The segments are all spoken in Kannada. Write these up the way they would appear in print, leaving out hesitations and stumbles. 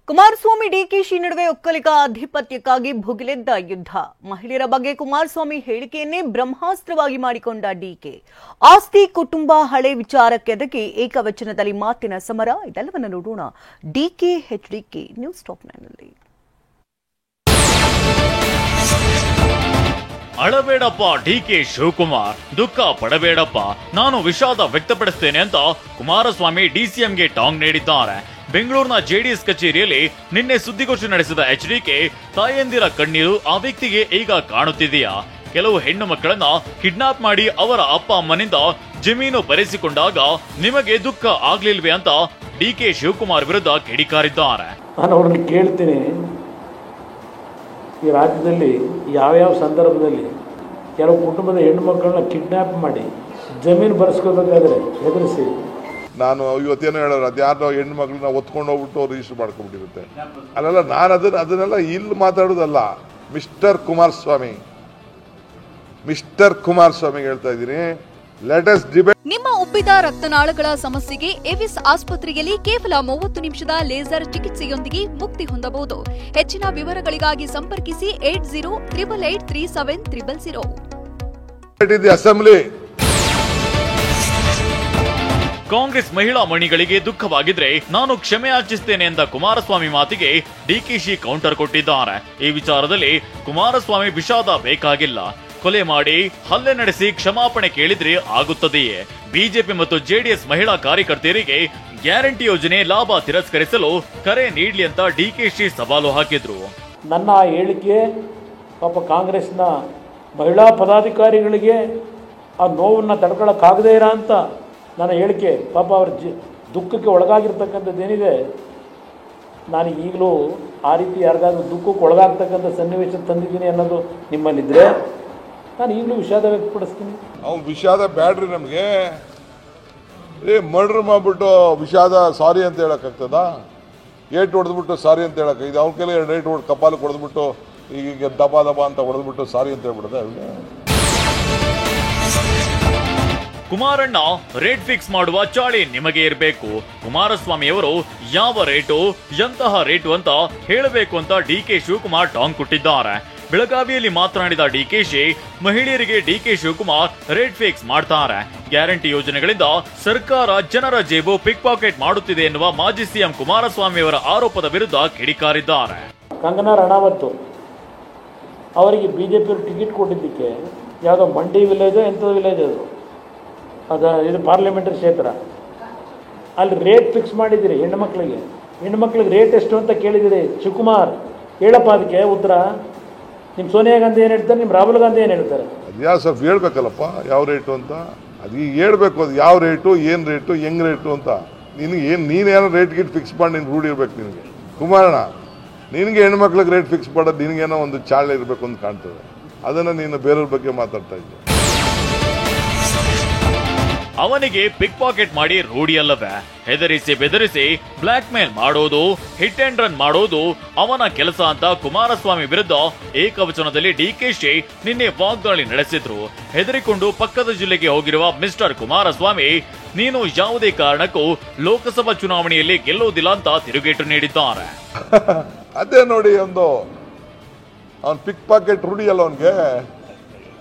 ಕುಮಾರಸ್ವಾಮಿ ಡಿಕೆಶಿ ನಡುವೆ ಒಕ್ಕಲಿಗ ಆಧಿಪತ್ಯಕ್ಕಾಗಿ ಭುಗಿಲೆದ್ದ ಯುದ್ಧ. ಮಹಿಳೆಯರ ಬಗ್ಗೆ ಕುಮಾರಸ್ವಾಮಿ ಹೇಳಿಕೆಯನ್ನೇ ಬ್ರಹ್ಮಾಸ್ತ್ರವಾಗಿ ಮಾಡಿಕೊಂಡ ಡಿಕೆ. ಆಸ್ತಿ, ಕುಟುಂಬ, ಹಳೆ ವಿಚಾರಕ್ಕೆದಗಿ ಏಕವಚನದಲ್ಲಿ ಮಾತಿನ ಸಮರ. ಇದೆಲ್ಲವನ್ನು ನೋಡೋಣ ಡಿಕೆ ಎಚ್ಡಿಕೆ ನ್ಯೂಸ್ ಟಾಪ್ 9 ನಲ್ಲಿ. ಅಳಬೇಡಪ್ಪ ಡಿಕೆ ಶಿವಕುಮಾರ್, ದುಃಖ ಪಡಬೇಡಪ್ಪ, ನಾನು ವಿಷಾದ ವ್ಯಕ್ತಪಡಿಸುತ್ತೇನೆ ಅಂತ ಕುಮಾರಸ್ವಾಮಿ ಡಿಸಿಎಂಗೆ ಟಾಂಗ್ ನೀಡಿದ್ದಾರೆ. ಬೆಂಗಳೂರಿನ ಜೆಡಿಎಸ್ ಕಚೇರಿಯಲ್ಲಿ ನಿನ್ನೆ ಸುದ್ದಿಗೋಷ್ಠಿ ನಡೆಸಿದ ಎಚ್ಡಿಕೆ, ತಾಯಂದಿರ ಕಣ್ಣೀರು ಆ ವ್ಯಕ್ತಿಗೆ ಈಗ ಕಾಣುತ್ತಿದೆಯಾ? ಕೆಲವು ಹೆಣ್ಣು ಮಕ್ಕಳನ್ನ ಕಿಡ್ನಾಪ್ ಮಾಡಿ ಅವರ ಅಪ್ಪ ಅಮ್ಮನಿಂದ ಜಮೀನು ಬರೆಸಿಕೊಂಡಾಗ ನಿಮಗೆ ದುಃಖ ಆಗ್ಲಿಲ್ವೇ ಅಂತ ಡಿಕೆ ಶಿವಕುಮಾರ್ ವಿರುದ್ಧ ಕಿಡಿಕಾರಿದ್ದಾರೆ. ನಾನು ಅವ್ರನ್ನ ಕೇಳ್ತೀನಿ, ಈ ರಾಜ್ಯದಲ್ಲಿ ಯಾವ್ಯಾವ ಸಂದರ್ಭದಲ್ಲಿ ಕೆಲವು ಕುಟುಂಬದ ಹೆಣ್ಣು ಮಕ್ಕಳನ್ನ ಕಿಡ್ನಾಪ್ ಮಾಡಿ ಜಮೀನು ಬರೆಸ್ಕೋಬೇಕಾದ್ರೆ ಹೆದರಿಸಿ, ನಾನು ಇವತ್ತೇನು ಹೇಳೋರು, ಅದ್ಯಾರೋ ಹೆಣ್ಣು ಮಗಳನ್ನ ಒತ್ಕೊಂಡು ಹೋಗ್ಬಿಟ್ಟು ರಿಜಿಸ್ಟರ್ ಮಾಡ್ಕೊಂಡ್ಬಿಟ್ಟಿರುತ್ತೆ. ಅಲ್ಲೆಲ್ಲ ನಾನು ಅದನ್ನೆಲ್ಲ ಇಲ್ಲಿ ಮಾತಾಡೋದಲ್ಲ. ಮಿಸ್ಟರ್ ಕುಮಾರಸ್ವಾಮಿ ಹೇಳ್ತಾ ಇದ್ದೀನಿ, ಲೆಟ್ ಅಸ್ ಡಿಬೇಟ್. ನಿಮ್ಮ ಉಬ್ಬಿದ ರಕ್ತನಾಳಗಳ ಸಮಸ್ಯೆಗೆ ಎವಿಸ್ ಆಸ್ಪತ್ರೆಯಲ್ಲಿ ಕೇವಲ 30 ನಿಮಿಷದ ಲೇಸರ್ ಚಿಕಿತ್ಸೆಯೊಂದಿಗೆ ಮುಕ್ತಿ ಹೊಂದಬಹುದು. ಹೆಚ್ಚಿನ ವಿವರಗಳಿಗಾಗಿ ಸಂಪರ್ಕಿಸಿ 8088370000. ಅಸೆಂಬ್ಲಿ. ಕಾಂಗ್ರೆಸ್ ಮಹಿಳಾ ಮಣಿಗಳಿಗೆ ದುಃಖವಾಗಿದ್ರೆ ನಾನು ಕ್ಷಮೆ ಯಾಚಿಸುತ್ತೇನೆ ಎಂದ ಕುಮಾರಸ್ವಾಮಿ ಮಾತಿಗೆ ಡಿಕೆಶಿ ಕೌಂಟರ್ ಕೊಟ್ಟಿದ್ದಾರೆ. ಈ ವಿಚಾರದಲ್ಲಿ ಕುಮಾರಸ್ವಾಮಿ ವಿಷಾದ ಬೇಕಾಗಿಲ್ಲ. ಕೊಲೆ ಮಾಡಿ ಹಲ್ಲೆ ನಡೆಸಿ ಕ್ಷಮಾಪಣೆ ಕೇಳಿದ್ರೆ ಆಗುತ್ತದೆಯೇ? ಬಿಜೆಪಿ ಮತ್ತು ಜೆಡಿಎಸ್ ಮಹಿಳಾ ಕಾರ್ಯಕರ್ತೆಯರಿಗೆ ಗ್ಯಾರಂಟಿ ಯೋಜನೆ ಲಾಭ ತಿರಸ್ಕರಿಸಲು ಕರೆ ನೀಡಲಿ ಅಂತ ಡಿಕೆಶಿ ಸವಾಲು ಹಾಕಿದ್ರು. ನನ್ನ ಹೇಳಿಕೆ ಪಾಪ ಕಾಂಗ್ರೆಸ್ನ ಮಹಿಳಾ ಪದಾಧಿಕಾರಿಗಳಿಗೆ ಆ ನೋವನ್ನು ತಡ್ಕೊಳ್ಳೋಕ್ಕಾಗದೇ ಇರೋ ಅಂತ ನನ್ನ ಹೇಳಿಕೆ, ಪಾಪ ಅವ್ರ ದುಃಖಕ್ಕೆ ಒಳಗಾಗಿರ್ತಕ್ಕಂಥದ್ದೇನಿದೆ, ನಾನು ಈಗಲೂ ಆ ರೀತಿ ಯಾರಿಗಾದ್ರೂ ದುಃಖಕ್ಕೆ ಒಳಗಾಗ್ತಕ್ಕಂಥ ಸನ್ನಿವೇಶ ತಂದಿದ್ದೀನಿ ಅನ್ನೋದು ನಿಮ್ಮಲ್ಲಿದ್ದರೆ ನಾನು ಈಗಲೂ ವಿಷಾದ ವ್ಯಕ್ತಪಡಿಸ್ತೀನಿ. ಅವ್ನು ವಿಷಾದ ಬ್ಯಾಡ್ರಿ ನಮಗೆ. ಮರ್ಡರ್ ಮಾಡಿಬಿಟ್ಟು ವಿಷಾದ ಸಾರಿ ಅಂತ ಹೇಳೋಕ್ಕಾಗ್ತದ? ಏಟು ಹೊಡೆದ್ಬಿಟ್ಟು ಸಾರಿ ಅಂತ ಹೇಳೋಕ್ಕಾಗಿದೆ? ಅವ್ನ ಕೈಲಿ 2 ಏಟು ಹೊಡೆದು ಕಪಾಲಕ್ಕೆ ಹೊಡೆದ್ಬಿಟ್ಟು ಈಗ ದಬಾ ಅಂತ ಹೊಡೆದ್ಬಿಟ್ಟು ಸಾರಿ ಅಂತ ಹೇಳ್ಬಿಡೋದ? ಕುಮಾರಣ್ಣ ರೇಟ್ ಫಿಕ್ಸ್ ಮಾಡುವ ಚಾಳಿ ನಿಮಗೆ ಇರಬೇಕು. ಕುಮಾರಸ್ವಾಮಿಯವರು ಯಾವ ರೇಟು, ಎಂತಹ ರೇಟು ಅಂತ ಹೇಳಬೇಕು ಅಂತ ಡಿಕೆ ಶಿವಕುಮಾರ್ ಟಾಂಗ್ ಕೊಟ್ಟಿದ್ದಾರೆ. ಬೆಳಗಾವಿಯಲ್ಲಿ ಮಾತನಾಡಿದ ಡಿಕೆಶಿ, ಮಹಿಳೆಯರಿಗೆ ಡಿಕೆ ಶಿವಕುಮಾರ್ ರೇಟ್ ಫಿಕ್ಸ್ ಮಾಡ್ತಾರೆ. ಗ್ಯಾರಂಟಿ ಯೋಜನೆಗಳಿಂದ ಸರ್ಕಾರ ಜನರ ಜೇಬು ಪಿಕ್ ಪಾಕೆಟ್ ಮಾಡುತ್ತಿದೆ ಎನ್ನುವ ಮಾಜಿ ಸಿಎಂ ಕುಮಾರಸ್ವಾಮಿಯವರ ಆರೋಪದ ವಿರುದ್ಧ ಕಿಡಿಕಾರಿದ್ದಾರೆ. ಕಂಗನಾ ರಣಾವತ್ ಅವರಿಗೆ ಬಿಜೆಪಿ ಟಿಕೆಟ್ ಕೊಟ್ಟಿದ್ದಕ್ಕೆ ಯಾವುದೋ ಮಂಡಿ ವಿಲೇಜ್ ಎಂಥದ್ದು ವಿಲೇಜ್ ಇದು ಪಾರ್ಲಿಮೆಂಟರಿ ಕ್ಷೇತ್ರ, ಅಲ್ಲಿ ರೇಟ್ ಫಿಕ್ಸ್ ಮಾಡಿದ್ದೀರಿ. ಹೆಣ್ಣುಮಕ್ಳಿಗೆ ರೇಟ್ ಎಷ್ಟು ಅಂತ ಕೇಳಿದಿರಿ. ಶಿವಕುಮಾರ್ ಹೇಳಪ್ಪ ಅದಕ್ಕೆ ಉತ್ತರ. ನಿಮ್ಮ ಸೋನಿಯಾ ಗಾಂಧಿ ಏನು ಹೇಳ್ತಾರೆ, ನಿಮ್ಮ ರಾಹುಲ್ ಗಾಂಧಿ ಏನು ಹೇಳ್ತಾರೆ? ಅದು ಯಾವ ಸ್ವಲ್ಪ ಹೇಳ್ಬೇಕಲ್ಲಪ್ಪ ಯಾವ ರೇಟು ಅಂತ. ಅದು ಈಗ ಹೇಳ್ಬೇಕು, ಅದು ಯಾವ ರೇಟು, ಏನು ರೇಟು, ಹೆಂಗ್ ರೇಟು ಅಂತ. ನೀನೇನೋ ರೇಟ್ ಗಿಟ್ ಫಿಕ್ಸ್ ಮಾಡಿ ನೀನು ರೂಢಿ ಇರ್ಬೇಕು ನಿನಗೆ. ಕುಮಾರಣ್ಣ, ನಿನಗೆ ಹೆಣ್ಮಕ್ಳಿಗೆ ರೇಟ್ ಫಿಕ್ಸ್ ಮಾಡೋದು ನಿನಗೇನೋ ಒಂದು ಚಾಳೆ ಇರಬೇಕು ಅಂತ ಕಾಣ್ತದೆ. ಅದನ್ನು ನೀನು ಬೇರೆಯವ್ರ ಬಗ್ಗೆ ಮಾತಾಡ್ತಾ ಇದ್ದೆ. ಅವನಿಗೆ ಪಿಕ್ ಪಾಕೆಟ್ ಮಾಡಿ ರೂಢಿಯಲ್ಲವೇ? ಹೆದರಿಸಿ ಬೆದರಿಸಿ ಬ್ಲಾಕ್ ಮೇಲ್ ಮಾಡೋದು, ಹಿಟ್ ಅಂಡ್ ರನ್ ಮಾಡೋದು ಅವನ ಕೆಲಸ ಅಂತ ಕುಮಾರಸ್ವಾಮಿ ವಿರುದ್ಧ ಏಕವಚನದಲ್ಲಿ ಡಿಕೆಶಿ ನಿನ್ನೆ ವಾಗ್ದಾಳಿ ನಡೆಸಿದ್ರು. ಹೆದರಿಕೊಂಡು ಪಕ್ಕದ ಜಿಲ್ಲೆಗೆ ಹೋಗಿರುವ ಮಿಸ್ಟರ್ ಕುಮಾರಸ್ವಾಮಿ, ನೀನು ಯಾವುದೇ ಕಾರಣಕ್ಕೂ ಲೋಕಸಭಾ ಚುನಾವಣೆಯಲ್ಲಿ ಗೆಲ್ಲುವುದಿಲ್ಲ ಅಂತ ತಿರುಗೇಟು ನೀಡಿದ್ದಾರೆ. ಅದೇ ನೋಡಿ, ಅವನ್ ಪಿಕ್ ಪಾಕೆಟ್ ರೂಢಿ ಅಲ್ಲ ಅವನ್ಗೆ.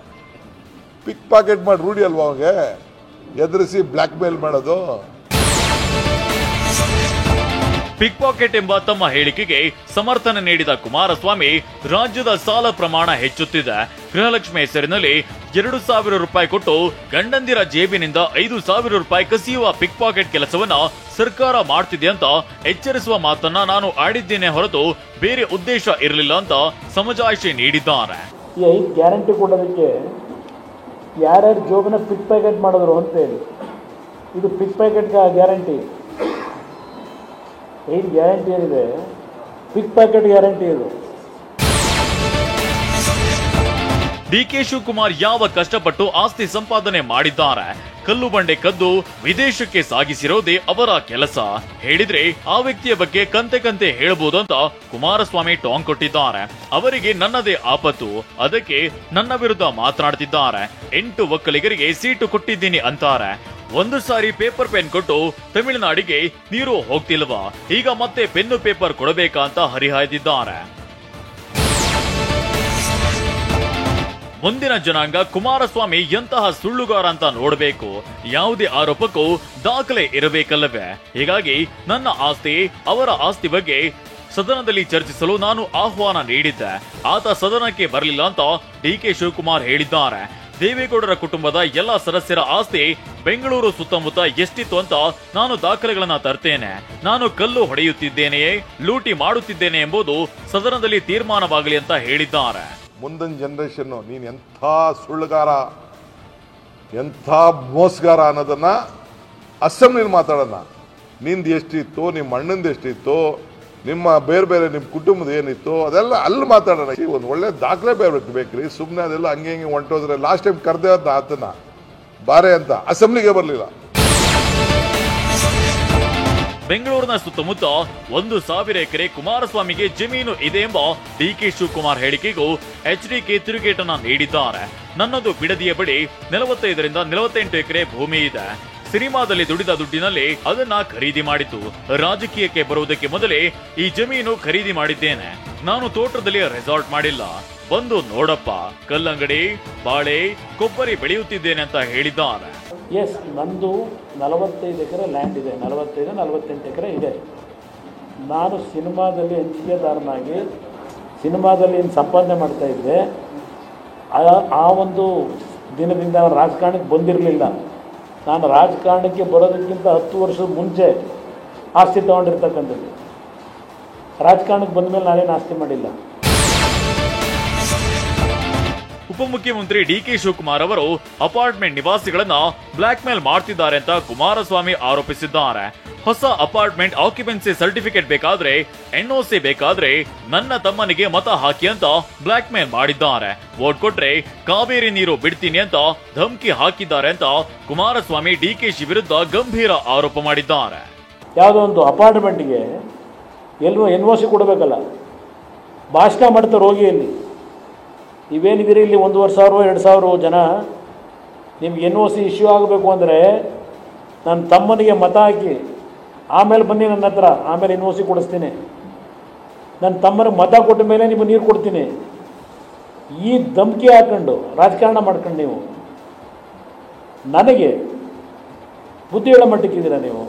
ಪಿಕ್ ಪಾಕೆಟ್ ಮಾಡಿ ರೂಢಿ ಅಲ್ವಾ ಅವನಿಗೆ? ಎದುರಿಸಿ ಬ್ಲಾಕ್ ಮೇಲ್ ಮಾಡೋದು. ಪಿಕ್ ಪಾಕೆಟ್ ಎಂಬ ತಮ್ಮ ಹೇಳಿಕೆಗೆ ಸಮರ್ಥನೆ ನೀಡಿದ ಕುಮಾರಸ್ವಾಮಿ, ರಾಜ್ಯದ ಸಾಲ ಪ್ರಮಾಣ ಹೆಚ್ಚುತ್ತಿದೆ. ಗೃಹಲಕ್ಷ್ಮಿ ಹೆಸರಿನಲ್ಲಿ 2,000 ರೂಪಾಯಿ ಕೊಟ್ಟು ಗಂಡಂದಿರ ಜೇಬಿನಿಂದ 5,000 ರೂಪಾಯಿ ಕಸಿಯುವ ಪಿಕ್ ಪಾಕೆಟ್ ಕೆಲಸವನ್ನ ಸರ್ಕಾರ ಮಾಡ್ತಿದೆ ಅಂತ ಎಚ್ಚರಿಸುವ ಮಾತನ್ನ ನಾನು ಆಡಿದ್ದೇನೆ ಹೊರತು ಬೇರೆ ಉದ್ದೇಶ ಇರಲಿಲ್ಲ ಅಂತ ಸಮಜಾಯಿಷಿ ನೀಡಿದ್ದಾರೆ. ಈ 5 ಗ್ಯಾರಂಟಿ ಕೊಡೋದಕ್ಕೆ ಯಾರ್ಯಾರು ಜೋಬನ್ನ ಪಿಕ್ ಪ್ಯಾಕೆಟ್ ಮಾಡಿದ್ರು ಅಂತೇಳಿ, ಇದು ಪಿಕ್ ಪ್ಯಾಕೆಟ್ ಗ್ಯಾರಂಟಿ. 8 ಗ್ಯಾರಂಟಿ ಏನಿದೆ, ಪಿಕ್ ಪ್ಯಾಕೆಟ್ ಗ್ಯಾರಂಟಿ ಇದು. ಡಿಕೆ ಶಿವಕುಮಾರ್ ಯಾವ ಕಷ್ಟಪಟ್ಟು ಆಸ್ತಿ ಸಂಪಾದನೆ ಮಾಡಿದ್ದಾರೆ? ಕಲ್ಲು ಬಂಡೆ ಕದ್ದು ವಿದೇಶಕ್ಕೆ ಸಾಗಿಸಿರೋದೇ ಅವರ ಕೆಲಸ. ಹೇಳಿದ್ರೆ ಆ ವ್ಯಕ್ತಿಯ ಬಗ್ಗೆ ಕಂತೆ ಹೇಳಬಹುದು ಅಂತ ಕುಮಾರಸ್ವಾಮಿ ಟಾಂಗ್ ಕೊಟ್ಟಿದ್ದಾರೆ. ಅವರಿಗೆ ನನ್ನದೇ ಆಪತ್ತು, ಅದಕ್ಕೆ ನನ್ನ ವಿರುದ್ಧ ಮಾತನಾಡ್ತಿದ್ದಾರೆ. 8 ಒಕ್ಕಲಿಗರಿಗೆ ಸೀಟು ಕೊಟ್ಟಿದ್ದೀನಿ ಅಂತಾರೆ. ಒಂದು ಸಾರಿ ಪೇಪರ್ ಪೆನ್ ಕೊಟ್ಟು ತಮಿಳುನಾಡಿಗೆ ನೀರು ಹೋಗ್ತಿಲ್ವಾ, ಈಗ ಮತ್ತೆ ಪೆನ್ನು ಪೇಪರ್ ಕೊಡಬೇಕಾ ಅಂತ ಹರಿಹಾಯ್ದಿದ್ದಾರೆ. ಮುಂದಿನ ಜನಾಂಗ ಕುಮಾರಸ್ವಾಮಿ ಎಂತಹ ಸುಳ್ಳುಗಾರ ಅಂತ ನೋಡಬೇಕು. ಯಾವುದೇ ಆರೋಪಕ್ಕೂ ದಾಖಲೆ ಇರಬೇಕಲ್ಲವೇ? ಹೀಗಾಗಿ ನನ್ನ ಆಸ್ತಿ, ಅವರ ಆಸ್ತಿ ಬಗ್ಗೆ ಸದನದಲ್ಲಿ ಚರ್ಚಿಸಲು ನಾನು ಆಹ್ವಾನ ನೀಡಿದ್ದೆ. ಆತ ಸದನಕ್ಕೆ ಬರಲಿಲ್ಲ ಅಂತ ಡಿಕೆ ಶಿವಕುಮಾರ್ ಹೇಳಿದ್ದಾರೆ. ದೇವೇಗೌಡರ ಕುಟುಂಬದ ಎಲ್ಲ ಸದಸ್ಯರ ಆಸ್ತಿ ಬೆಂಗಳೂರು ಸುತ್ತಮುತ್ತ ಎಷ್ಟಿತ್ತು ಅಂತ ನಾನು ದಾಖಲೆಗಳನ್ನ ತರ್ತೇನೆ. ನಾನು ಕಲ್ಲು ಹೊಡೆಯುತ್ತಿದ್ದೇನೆಯೇ, ಲೂಟಿ ಮಾಡುತ್ತಿದ್ದೇನೆ ಎಂಬುದು ಸದನದಲ್ಲಿ ತೀರ್ಮಾನವಾಗಲಿ ಅಂತ ಹೇಳಿದ್ದಾರೆ. ಮುಂದಿನ ಜನರೇಷನ್ನು ನೀನು ಎಂಥ ಸುಳ್ಳುಗಾರ, ಎಂಥ ಮೋಸಗಾರ ಅನ್ನೋದನ್ನ ಅಸೆಂಬ್ಲಿಲಿ ಮಾತಾಡೋಣ. ನಿಂದು ಎಷ್ಟಿತ್ತು, ನಿಮ್ಮ ಅಣ್ಣಂದು ಎಷ್ಟಿತ್ತು, ನಿಮ್ಮ ಬೇರೆ ಬೇರೆ ನಿಮ್ಮ ಕುಟುಂಬದ ಏನಿತ್ತು ಅದೆಲ್ಲ ಅಲ್ಲಿ ಮಾತಾಡೋಣ. ಒಂದು ಒಳ್ಳೆ ದಾಖಲೆ ಬೇಕ್ರಿ. ಸುಮ್ಮನೆ ಅದೆಲ್ಲ ಹಂಗೆ ಹೊಂಟೋದ್ರೆ ಲಾಸ್ಟ್ ಟೈಮ್ ಕರೆದೇ ಅಂತ ಆತನ ಬಾರೆ ಅಂತ ಅಸೆಂಬ್ಲಿಗೆ ಬರಲಿಲ್ಲ. ಬೆಂಗಳೂರಿನ ಸುತ್ತಮುತ್ತ 1,000 ಎಕರೆ ಕುಮಾರಸ್ವಾಮಿಗೆ ಜಮೀನು ಇದೆ ಎಂಬ ಡಿಕೆ ಶಿವಕುಮಾರ್ ಹೇಳಿಕೆಗೂ ಎಚ್ಡಿಕೆ ತಿರುಗೇಟನ್ನ ನೀಡಿದ್ದಾರೆ. ನನ್ನದು ಬಿಡದಿಯ ಬಳಿ 45 ರಿಂದ 48 ಎಕರೆ ಭೂಮಿ ಇದೆ. ಸಿನಿಮಾದಲ್ಲಿ ದುಡಿದ ದುಡ್ಡಿನಲ್ಲಿ ಅದನ್ನ ಖರೀದಿ ಮಾಡಿತು. ರಾಜಕೀಯಕ್ಕೆ ಬರುವುದಕ್ಕೆ ಮೊದಲೇ ಈ ಜಮೀನು ಖರೀದಿ ಮಾಡಿದ್ದೇನೆ. ನಾನು ತೋಟದಲ್ಲಿ ರೆಸಾರ್ಟ್ ಮಾಡಿಲ್ಲ. ಬಂದು ನೋಡಪ್ಪ, ಕಲ್ಲಂಗಡಿ, ಬಾಳೆ, ಕೊಬ್ಬರಿ ಬೆಳೆಯುತ್ತಿದ್ದೇನೆ ಅಂತ ಹೇಳಿದ್ದಾರೆ. ಎಸ್, ನಂದು 45 ಎಕರೆ ಲ್ಯಾಂಡ್ ಇದೆ, 45-48 ಎಕರೆ ಇದೆ. ನಾನು ಸಿನಿಮಾದಲ್ಲಿ ಹಂಚಿಕೆದಾರನಾಗಿ ಸಿನಿಮಾದಲ್ಲಿ ಏನು ಸಂಪಾದನೆ ಮಾಡ್ತಾ ಇದ್ದೆ, ಆ ಒಂದು ದಿನದಿಂದ ರಾಜಕಾರಣಕ್ಕೆ ಬಂದಿರಲಿಲ್ಲ. ನಾನು ರಾಜಕಾರಣಕ್ಕೆ ಬರೋದಕ್ಕಿಂತ 10 ವರ್ಷದ ಮುಂಚೆ ಆಸ್ತಿ ತೊಗೊಂಡಿರ್ತಕ್ಕಂಥದ್ದು. ರಾಜಕಾರಣಕ್ಕೆ ಬಂದ ಮೇಲೆ ನಾನೇನು ಆಸ್ತಿ ಮಾಡಿಲ್ಲ. ಉಪಮುಖ್ಯಮಂತ್ರಿ ಡಿಕೆ ಶಿವಕುಮಾರ್ ಅವರು ಅಪಾರ್ಟ್ಮೆಂಟ್ ನಿವಾಸಿಗಳನ್ನ ಬ್ಲಾಕ್ ಮೇಲ್ ಮಾಡ್ತಿದ್ದಾರೆ ಅಂತ ಕುಮಾರಸ್ವಾಮಿ ಆರೋಪಿಸಿದ್ದಾರೆ. ಹೊಸ ಅಪಾರ್ಟ್ಮೆಂಟ್ ಆಕ್ಯುಪೆನ್ಸಿ ಸರ್ಟಿಫಿಕೇಟ್ ಬೇಕಾದ್ರೆ, ಎನ್ಒಸಿ ಬೇಕಾದ್ರೆ ನನ್ನ ತಮ್ಮನಿಗೆ ಮತ ಹಾಕಿ ಅಂತ ಬ್ಲಾಕ್ ಮೇಲ್ ಮಾಡಿದ್ದಾರೆ. ವೋಟ್ ಕೊಟ್ರೆ ಕಾವೇರಿ ನೀರು ಬಿಡ್ತೀನಿ ಅಂತ ಧಮಕಿ ಹಾಕಿದ್ದಾರೆ ಅಂತ ಕುಮಾರಸ್ವಾಮಿ ಡಿಕೆಶಿ ವಿರುದ್ಧ ಗಂಭೀರ ಆರೋಪ ಮಾಡಿದ್ದಾರೆ. ಯಾವುದೋ ಒಂದು ಅಪಾರ್ಟ್ಮೆಂಟ್ಗೆ ಎಲ್ಲರೂ ಎನ್ಒಸಿ ಕೊಡಬೇಕಲ್ಲ, ಭಾಷಣ ಮಾಡ್ತಾರೆ ರೋಗಿಯಲ್ಲಿ. ಇವೇನಿದ್ದೀರಿ ಇಲ್ಲಿ 1,500-2,000 ಜನ, ನಿಮ್ಗೆ ಎನ್ಒಸಿ ಇಶ್ಯೂ ಆಗಬೇಕು ಅಂದರೆ ನನ್ನ ತಮ್ಮನಿಗೆ ಮತ ಹಾಕಿ ಆಮೇಲೆ ಬನ್ನಿ ನನ್ನ ಹತ್ರ, ಆಮೇಲೆ ಎನ್ಒಸಿ ಕೊಡಿಸ್ತೀನಿ. ನನ್ನ ತಮ್ಮನಿಗೆ ಮತ ಕೊಟ್ಟ ಮೇಲೆ ನಿಮಗೆ ನೀರು ಕೊಡ್ತೀನಿ. ಈ ಧಮಕಿ ಹಾಕೊಂಡು ರಾಜಕಾರಣ ಮಾಡ್ಕೊಂಡು ನೀವು ನನಗೆ ಬುದ್ಧಿ ಹೇಳೋ ಮಟ್ಟಕ್ಕಿದ್ದೀರಾ ನೀವು?